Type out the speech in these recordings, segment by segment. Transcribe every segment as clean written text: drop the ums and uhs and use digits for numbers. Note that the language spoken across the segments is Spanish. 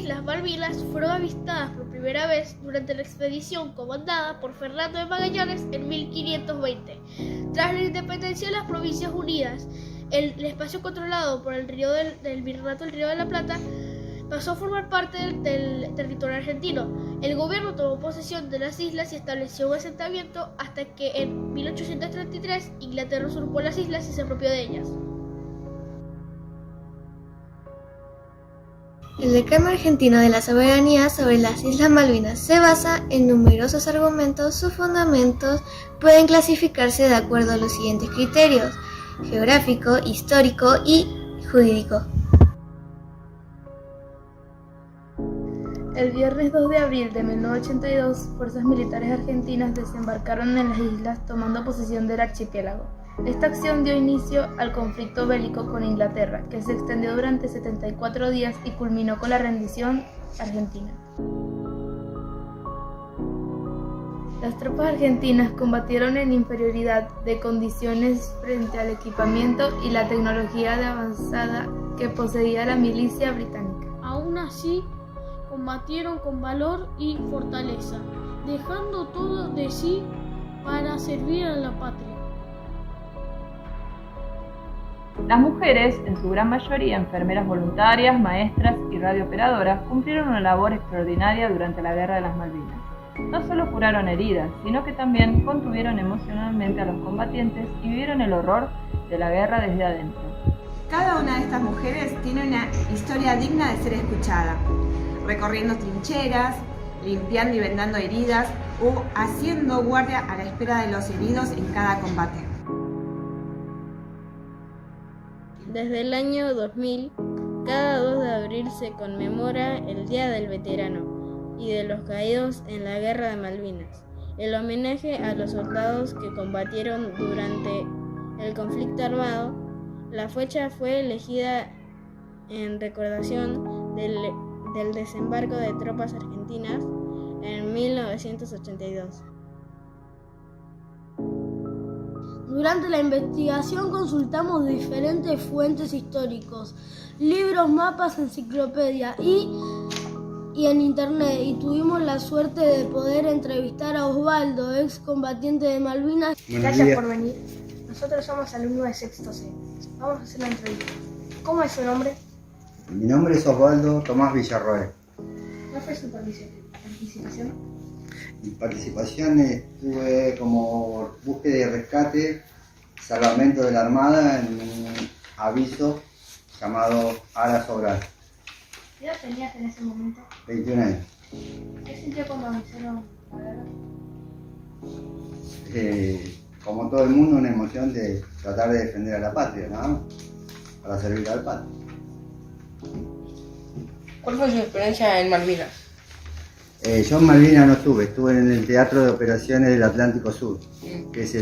Islas Malvinas fueron avistadas por primera vez durante la expedición comandada por Fernando de Magallanes en 1520. Tras la independencia de las Provincias Unidas, el espacio controlado por el Virreinato del Río de la Plata pasó a formar parte del territorio argentino. El gobierno tomó posesión de las islas y estableció un asentamiento hasta que en 1833 Inglaterra usurpó las islas y se apropió de ellas. El reclamo argentino de la soberanía sobre las Islas Malvinas se basa en numerosos argumentos. Sus fundamentos pueden clasificarse de acuerdo a los siguientes criterios: geográfico, histórico y jurídico. El viernes 2 de abril de 1982, fuerzas militares argentinas desembarcaron en las islas tomando posesión del archipiélago. Esta acción dio inicio al conflicto bélico con Inglaterra, que se extendió durante 74 días y culminó con la rendición argentina. Las tropas argentinas combatieron en inferioridad de condiciones frente al equipamiento y la tecnología avanzada que poseía la milicia británica. Aún así, combatieron con valor y fortaleza, dejando todo de sí para servir a la patria. Las mujeres, en su gran mayoría enfermeras voluntarias, maestras y radiooperadoras, cumplieron una labor extraordinaria durante la Guerra de las Malvinas. No solo curaron heridas, sino que también contuvieron emocionalmente a los combatientes y vivieron el horror de la guerra desde adentro. Cada una de estas mujeres tiene una historia digna de ser escuchada, recorriendo trincheras, limpiando y vendando heridas o haciendo guardia a la espera de los heridos en cada combate. Desde el año 2000, cada 2 de abril se conmemora el Día del Veterano y de los caídos en la Guerra de Malvinas, el homenaje a los soldados que combatieron durante el conflicto armado. La fecha fue elegida en recordación del desembarco de tropas argentinas en 1982. Durante la investigación consultamos diferentes fuentes históricos, libros, mapas, enciclopedias y en internet, y tuvimos la suerte de poder entrevistar a Osvaldo, ex combatiente de Malvinas. Gracias por venir. Nosotros somos alumnos de sexto C. Vamos a hacer una entrevista. ¿Cómo es su nombre? Mi nombre es Osvaldo Tomás Villarroel. ¿Cuál fue su participación? Mi participación estuve como búsqueda y rescate, salvamento de la Armada en un aviso llamado Ala Sobral. ¿Qué edad tenías en ese momento? 21 años. ¿Qué sintió cuando anunciaron la guerra? Como todo el mundo, una emoción de tratar de defender a la patria, ¿no? Para servir al patria. ¿Cuál fue su experiencia en Malvinas? Yo en Malvinas no estuve en el Teatro de Operaciones del Atlántico Sur, que es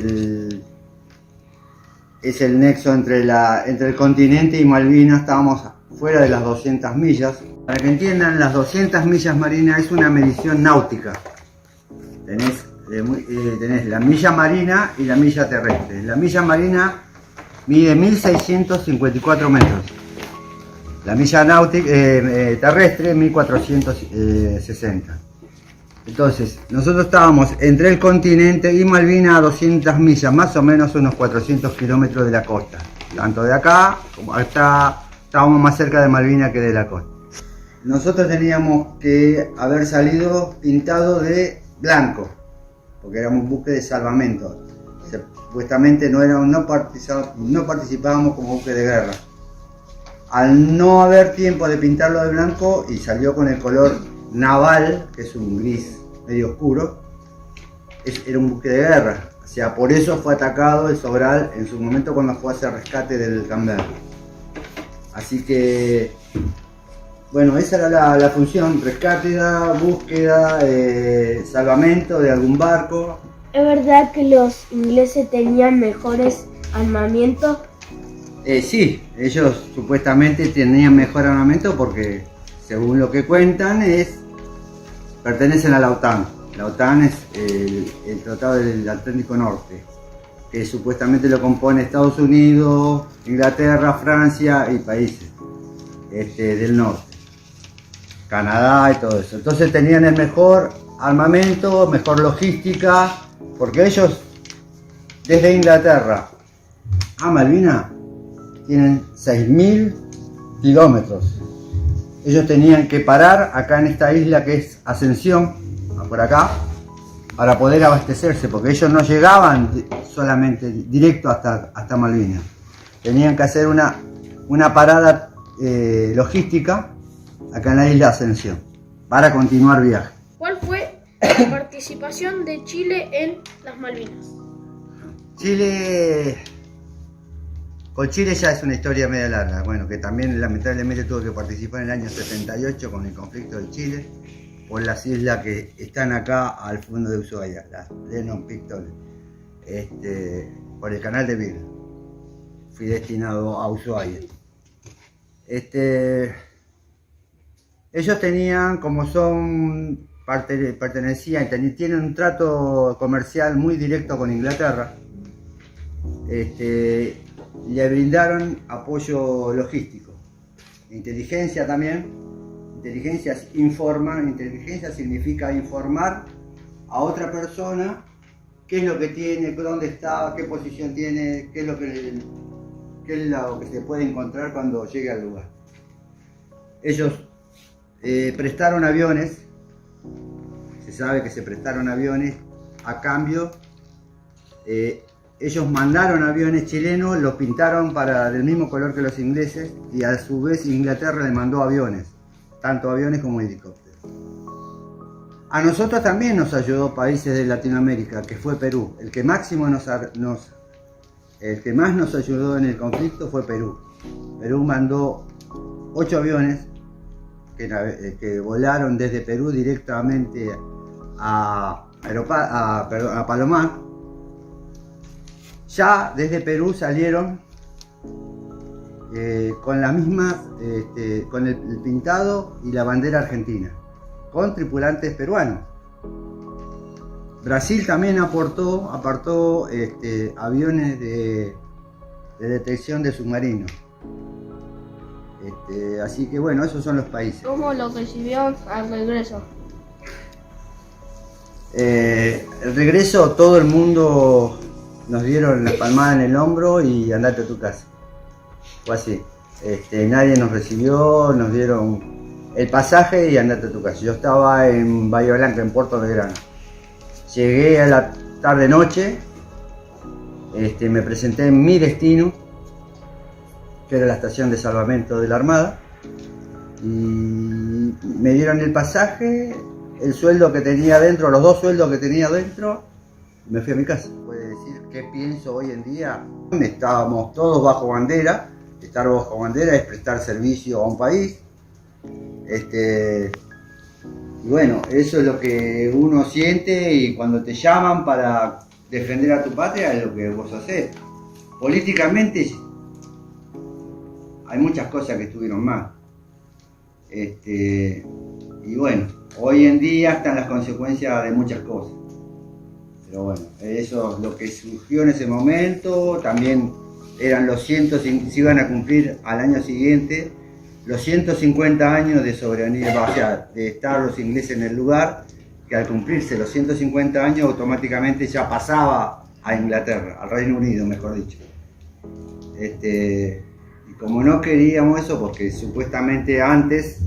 el nexo entre el continente y Malvinas. Estábamos fuera de las 200 millas. Para que entiendan, las 200 millas marinas es una medición náutica. Tenés la milla marina y la milla terrestre. La milla marina mide 1654 metros. La milla náutica, terrestre 1460. Entonces, nosotros estábamos entre el continente y Malvinas a 200 millas, más o menos unos 400 kilómetros de la costa. Tanto de acá como hasta estábamos más cerca de Malvinas que de la costa. Nosotros teníamos que haber salido pintado de blanco, porque éramos un buque de salvamento. Supuestamente no participábamos como buque de guerra. Al no haber tiempo de pintarlo de blanco y salió con el color naval, que es un gris medio oscuro, era un buque de guerra. O sea, por eso fue atacado el Sobral en su momento cuando fue a hacer rescate del Canberra. Así que, bueno, esa era la función: rescate, búsqueda, salvamento de algún barco. ¿Es verdad que los ingleses tenían mejores armamentos? Sí, ellos supuestamente tenían mejor armamento porque, según lo que cuentan, pertenecen a la OTAN. La OTAN es el Tratado del Atlántico Norte, que supuestamente lo compone Estados Unidos, Inglaterra, Francia y países del norte. Canadá y todo eso. Entonces tenían el mejor armamento, mejor logística, porque ellos desde Inglaterra a Malvinas tienen 6.000 kilómetros. Ellos tenían que parar acá en esta isla que es Ascensión, por acá, para poder abastecerse, porque ellos no llegaban solamente directo hasta Malvinas. Tenían que hacer una parada logística acá en la isla Ascensión para continuar viaje. ¿Cuál fue la participación de Chile en las Malvinas? Con Chile ya es una historia media larga, bueno, que también lamentablemente tuvo que participar en el año 78 con el conflicto de Chile por las islas que están acá al fondo de Ushuaia, las Lennon Pictol, por el canal de Beagle. Fui destinado a Ushuaia. Ellos tenían, como son pertenecían, tienen un trato comercial muy directo con Inglaterra. Le brindaron apoyo logístico, inteligencia también. Inteligencia significa informar a otra persona qué es lo que tiene, dónde está, qué posición tiene, qué es lo que se puede encontrar cuando llegue al lugar. Ellos prestaron aviones, se sabe que se prestaron aviones, a cambio ellos mandaron aviones chilenos, los pintaron del mismo color que los ingleses y a su vez Inglaterra le mandó aviones, tanto aviones como helicópteros. A nosotros también nos ayudó países de Latinoamérica, que fue Perú. El que más nos ayudó en el conflicto fue Perú. Perú mandó 8 aviones que volaron desde Perú directamente a Palomar. Ya desde Perú salieron con las mismas, con el pintado y la bandera argentina, con tripulantes peruanos. Brasil también apartó aviones de detección de submarinos. Así que bueno, esos son los países. ¿Cómo lo recibió al regreso? El regreso, todo el mundo nos dieron la palmada en el hombro y andate a tu casa. Fue así. Nadie nos recibió, nos dieron el pasaje y andate a tu casa. Yo estaba en Bahía Blanca, en Puerto Belgrano. Llegué a la tarde-noche, me presenté en mi destino, que era la estación de salvamento de la Armada, y me dieron el pasaje, el sueldo que tenía dentro, los 2 sueldos que tenía dentro, y me fui a mi casa. Puede decir qué pienso hoy en día. Estábamos todos bajo bandera. Estar bajo bandera es prestar servicio a un país. Y bueno, eso es lo que uno siente, y cuando te llaman para defender a tu patria es lo que vos hacés. Políticamente hay muchas cosas que estuvieron mal. Y bueno, hoy en día están las consecuencias de muchas cosas. Pero bueno, eso es lo que surgió en ese momento. También eran se iban a cumplir al año siguiente los 150 años de soberanía, o sea, de estar los ingleses en el lugar, que al cumplirse los 150 años automáticamente ya pasaba a Inglaterra, al Reino Unido, mejor dicho. Y como no queríamos eso, porque supuestamente antes,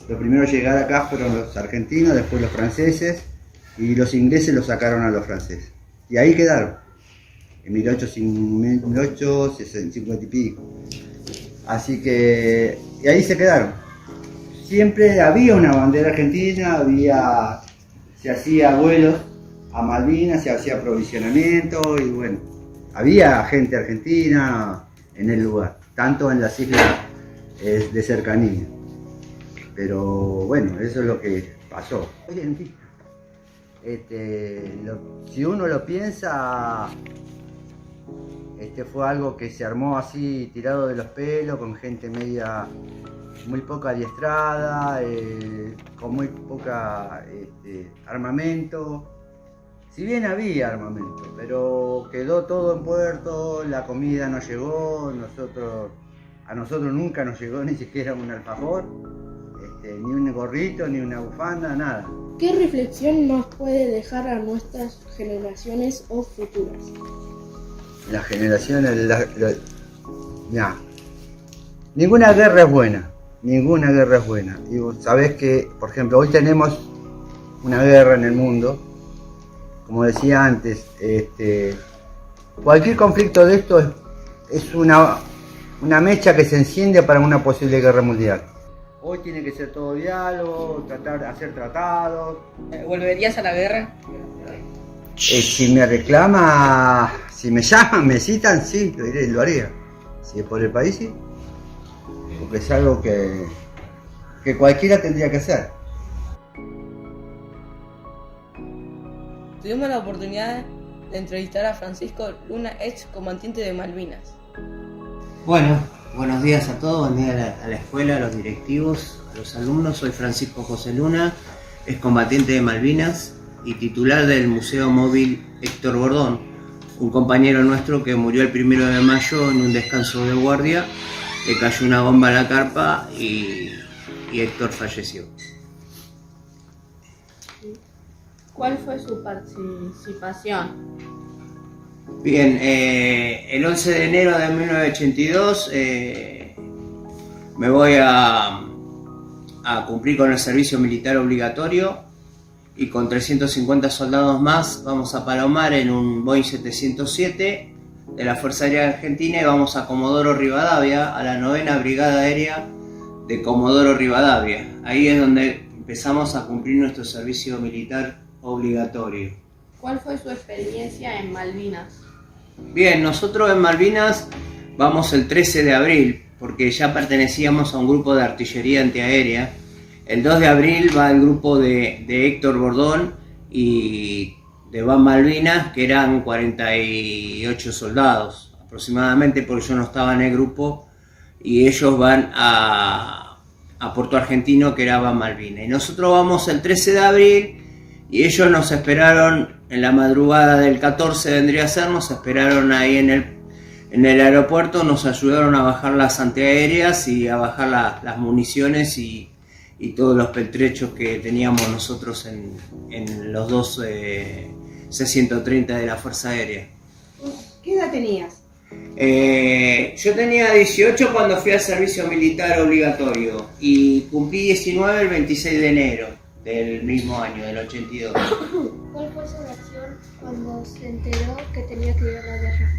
los primeros a llegar acá fueron los argentinos, después los franceses, y los ingleses los sacaron a los franceses. Y ahí quedaron, en 1850 y pico. Así que, y ahí se quedaron. Siempre había una bandera argentina, se hacía vuelos a Malvinas, se hacía aprovisionamiento, y bueno, había gente argentina en el lugar, tanto en las islas de cercanía. Pero bueno, eso es lo que pasó. Hoy en día, si uno lo piensa, fue algo que se armó así, tirado de los pelos, con gente muy poca adiestrada, con muy poca armamento. Si bien había armamento, pero quedó todo en puerto, la comida no llegó, a nosotros nunca nos llegó ni siquiera un alfajor. ni un gorrito, ni una bufanda, nada. ¿Qué reflexión nos puede dejar a nuestras generaciones o futuras? Las generaciones, mirá, ninguna guerra es buena, ninguna guerra es buena. Y vos sabés que, por ejemplo, hoy tenemos una guerra en el mundo, como decía antes, cualquier conflicto de esto es una mecha que se enciende para una posible guerra mundial. Hoy tiene que ser todo diálogo, tratar de hacer tratados. ¿Volverías a la guerra? Si me reclama, si me llaman, me citan, sí, lo diré, lo haría. Si es por el país, sí. Porque es algo que cualquiera tendría que hacer. Tuvimos la oportunidad de entrevistar a Francisco Luna, ex combatiente de Malvinas. Bueno, buenos días a todos, buen día a la escuela, a los directivos, a los alumnos. Soy Francisco José Luna, ex combatiente de Malvinas y titular del Museo Móvil Héctor Bordón, un compañero nuestro que murió el 1 de mayo en un descanso de guardia. Le cayó una bomba a la carpa y Héctor falleció. ¿Cuál fue su participación? Bien, el 11 de enero de 1982 me voy a cumplir con el servicio militar obligatorio y con 350 soldados más vamos a Palomar en un Boeing 707 de la Fuerza Aérea Argentina y vamos a Comodoro Rivadavia, a la 9ª Brigada Aérea de Comodoro Rivadavia. Ahí es donde empezamos a cumplir nuestro servicio militar obligatorio. ¿Cuál fue su experiencia en Malvinas? Bien, nosotros en Malvinas vamos el 13 de abril, porque ya pertenecíamos a un grupo de artillería antiaérea. El 2 de abril va el grupo de Héctor Bordón y de Van Malvinas, que eran 48 soldados aproximadamente, porque yo no estaba en el grupo, y ellos van a Puerto Argentino, que era Van Malvinas. Y nosotros vamos el 13 de abril, y ellos nos esperaron en la madrugada del 14, vendría a ser, nos esperaron ahí en el aeropuerto, nos ayudaron a bajar las antiaéreas y a bajar las municiones y todos los pertrechos que teníamos nosotros en los dos C-130 de la Fuerza Aérea. ¿Qué edad tenías? Yo tenía 18 cuando fui al servicio militar obligatorio y cumplí 19 el 26 de enero del mismo año, del 82. ¿Cuál fue su reacción cuando se enteró que tenía que ir a la guerra?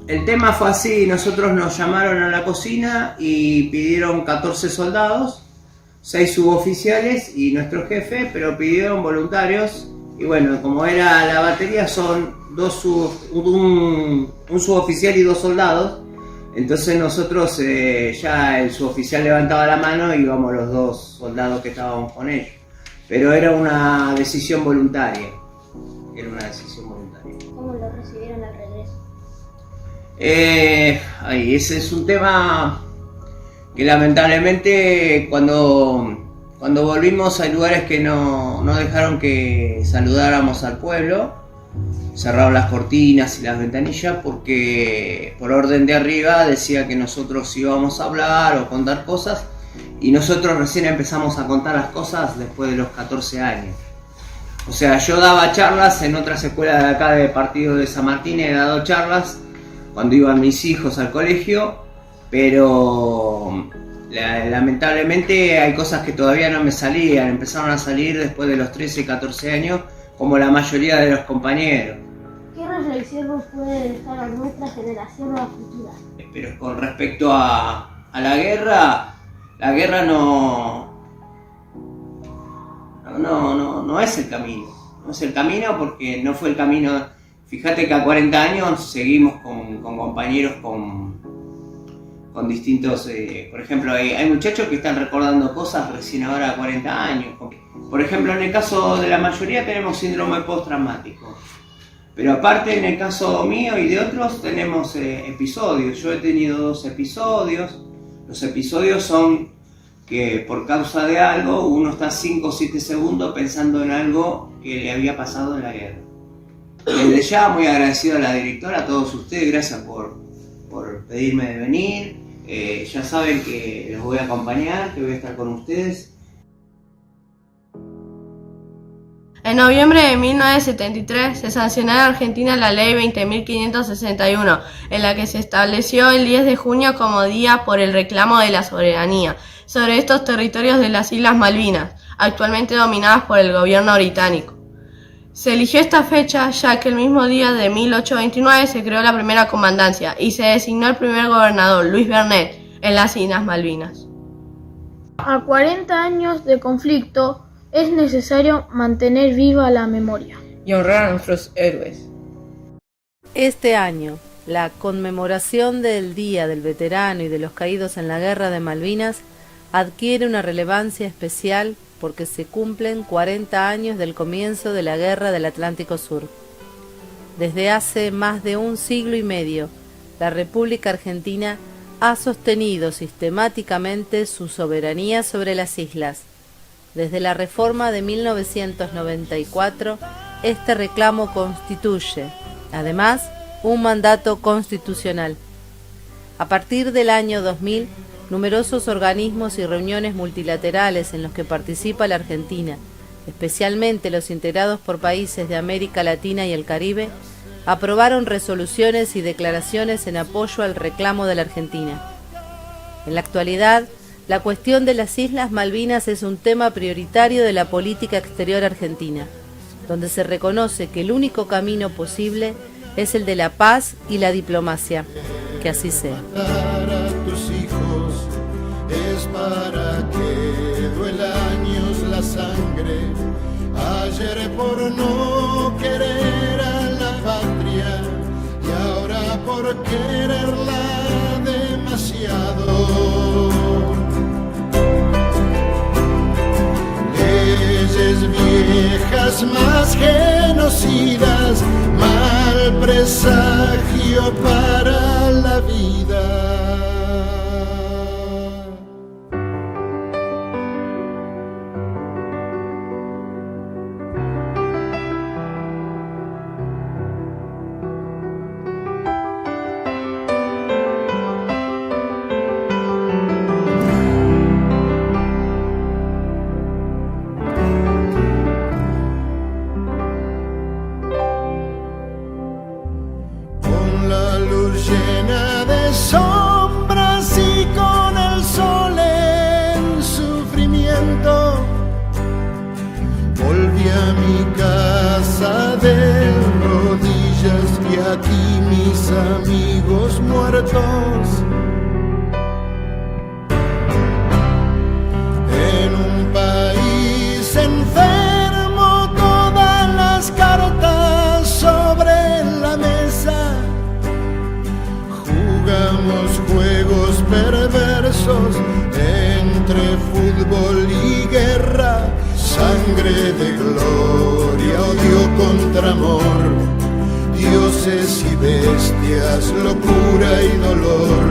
El tema fue así, nosotros nos llamaron a la cocina y pidieron 14 soldados, 6 suboficiales y nuestro jefe, pero pidieron voluntarios. Y bueno, como era la batería, son un suboficial y 2 soldados. Entonces nosotros, ya el suboficial levantaba la mano y íbamos los 2 soldados que estábamos con ellos. Pero era una decisión voluntaria. ¿Cómo lo recibieron al regreso? Ese es un tema que lamentablemente cuando volvimos hay lugares que no dejaron que saludáramos al pueblo, cerraron las cortinas y las ventanillas porque por orden de arriba decía que nosotros íbamos a hablar o contar cosas y nosotros recién empezamos a contar las cosas después de los 14 años. O sea, yo daba charlas en otras escuelas de acá de Partido de San Martín, he dado charlas cuando iban mis hijos al colegio, pero lamentablemente hay cosas que todavía no me salían, empezaron a salir después de los 13, 14 años, como la mayoría de los compañeros. ¿Qué reflexión nos puede dejar a nuestra generación o a futura? Pero con respecto a la guerra no es el camino. No es el camino porque no fue el camino. Fíjate que a 40 años seguimos con compañeros con distintos... por ejemplo, hay muchachos que están recordando cosas recién ahora a 40 años. Por ejemplo, en el caso de la mayoría tenemos síndrome postraumático. Pero aparte, en el caso mío y de otros, tenemos episodios. Yo he tenido 2 episodios. Los episodios son que por causa de algo uno está 5 o 7 segundos pensando en algo que le había pasado en la guerra. Desde ya muy agradecido a la directora, a todos ustedes, gracias por pedirme de venir. Ya saben que los voy a acompañar, que voy a estar con ustedes. En noviembre de 1973 se sancionó en Argentina la Ley 20.561, en la que se estableció el 10 de junio como día por el reclamo de la soberanía sobre estos territorios de las Islas Malvinas, actualmente dominadas por el gobierno británico. Se eligió esta fecha ya que el mismo día de 1829 se creó la primera comandancia y se designó el primer gobernador, Luis Bernet, en las Islas Malvinas. A 40 años de conflicto, es necesario mantener viva la memoria y honrar a nuestros héroes. Este año, la conmemoración del Día del Veterano y de los Caídos en la Guerra de Malvinas adquiere una relevancia especial porque se cumplen 40 años del comienzo de la Guerra del Atlántico Sur. Desde hace más de un siglo y medio, la República Argentina ha sostenido sistemáticamente su soberanía sobre las islas. Desde la reforma de 1994, este reclamo constituye, además, un mandato constitucional. A partir del año 2000, numerosos organismos y reuniones multilaterales en los que participa la Argentina, especialmente los integrados por países de América Latina y el Caribe, aprobaron resoluciones y declaraciones en apoyo al reclamo de la Argentina. En la actualidad, la cuestión de las Islas Malvinas es un tema prioritario de la política exterior argentina, donde se reconoce que el único camino posible es el de la paz y la diplomacia. Que así sea. Para tus hijos es para que duela años la sangre. Ayer por no querer a la patria y ahora por quererla demasiado. Leyes viejas más genocidas, mal presagio para la vida. Llena de sombras y con el sol en sufrimiento, volví a mi casa de rodillas y aquí mis amigos muertos. En un país enfermo, todas las cartas sobre la mesa. Jugamos juegos perversos entre fútbol y guerra, sangre de gloria, odio contra amor, dioses y bestias, locura y dolor.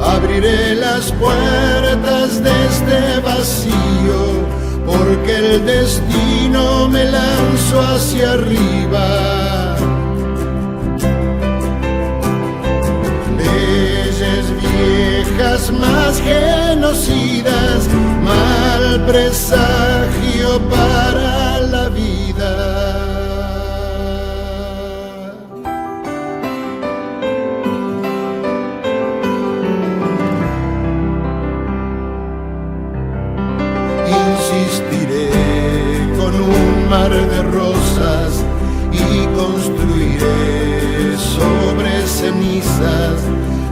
Abriré las puertas de este vacío, porque el destino me lanzó hacia arriba. Viejas más genocidas, mal presagio para la vida. Insistiré con un mar de rosas y construiré sobre cenizas.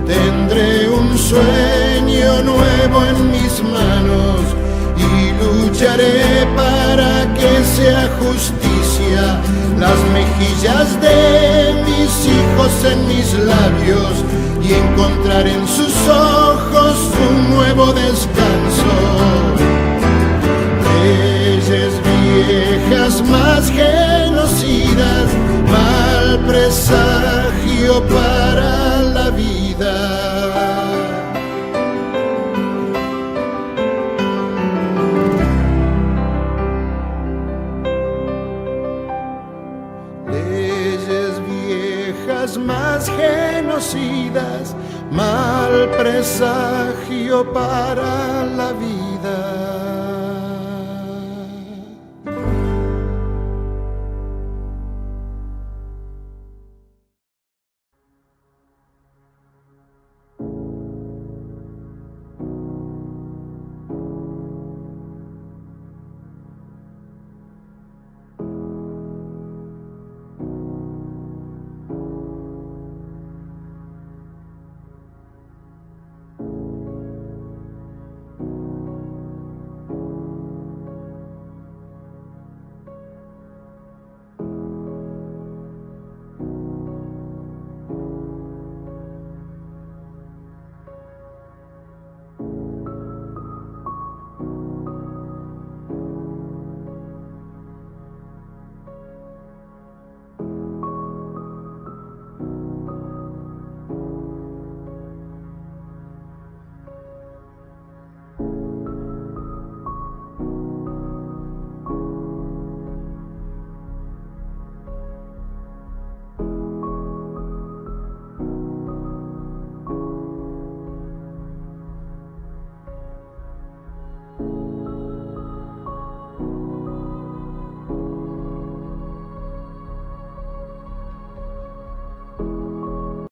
Tendré un sueño nuevo en mis manos y lucharé para que sea justicia. Las mejillas de mis hijos en mis labios y encontrar en sus ojos un nuevo descanso. Leyes viejas más genocidas, mal presagio para la vida. Leyes viejas más genocidas, mal presagio para la vida.